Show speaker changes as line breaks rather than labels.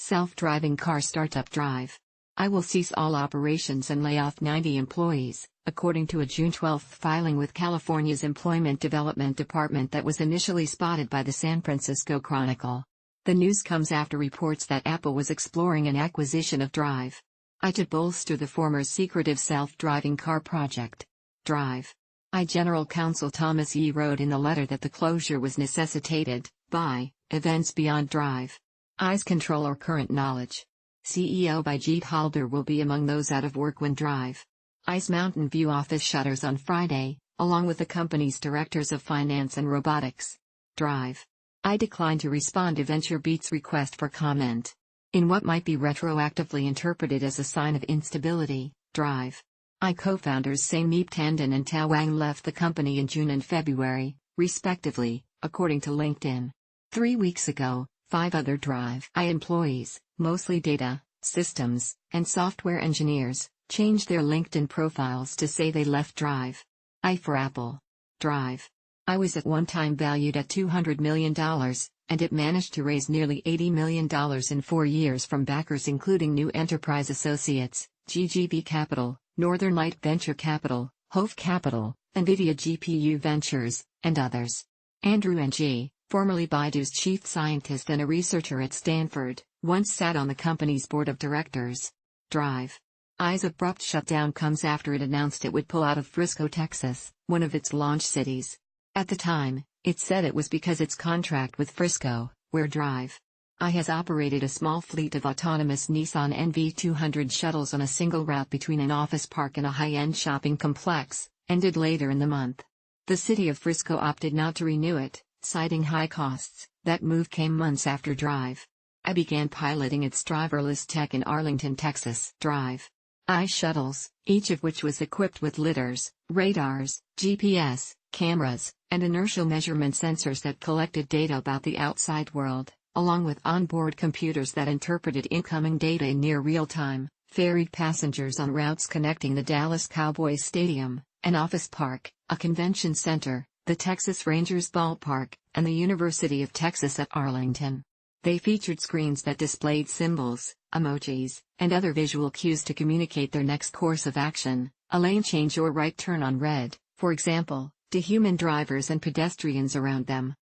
Self-driving car startup Drive.ai will cease all operations and lay off 90 employees, according to a June 12 filing with California's Employment Development Department that was initially spotted by the San Francisco Chronicle. The news comes after reports that Apple was exploring an acquisition of Drive.ai to bolster the former secretive self-driving car project. Drive.ai General Counsel Thomas Yee wrote in the letter that the closure was necessitated by events beyond Drive.ai's control or current knowledge. CEO Bijit Halder will be among those out of work when Drive.ai's Mountain View office shutters on Friday, along with the company's directors of finance and robotics. Drive.ai declined to respond to VentureBeat's request for comment. In what might be retroactively interpreted as a sign of instability, Drive.ai co-founders Sameep Tandon and Tao Wang left the company in June and February, respectively, according to LinkedIn. 3 weeks ago, 5 other Drive.ai employees, mostly data, systems, and software engineers, changed their LinkedIn profiles to say they left Drive.ai for Apple. Drive.ai was at one time valued at $200 million, and it managed to raise nearly $80 million in 4 years from backers including New Enterprise Associates, GGB Capital, Northern Light Venture Capital, Hove Capital, NVIDIA GPU Ventures, and others. Andrew Ng, formerly Baidu's chief scientist and a researcher at Stanford, once sat on the company's board of directors. Drive.ai's abrupt shutdown comes after it announced it would pull out of Frisco, Texas, one of its launch cities. At the time, it said it was because its contract with Frisco, where Drive.ai has operated a small fleet of autonomous Nissan NV200 shuttles on a single route between an office park and a high-end shopping complex, ended later in the month. The city of Frisco opted not to renew it, citing high costs. That move came months after Drive.ai began piloting its driverless tech in Arlington, Texas. Drive.ai shuttles, each of which was equipped with lidars, radars, GPS, cameras, and inertial measurement sensors that collected data about the outside world, along with onboard computers that interpreted incoming data in near real time, ferried passengers on routes connecting the Dallas Cowboys Stadium, an office park, a convention center, the Texas Rangers ballpark, and the University of Texas at Arlington. They featured screens that displayed symbols, emojis, and other visual cues to communicate their next course of action, a lane change or right turn on red, for example, to human drivers and pedestrians around them.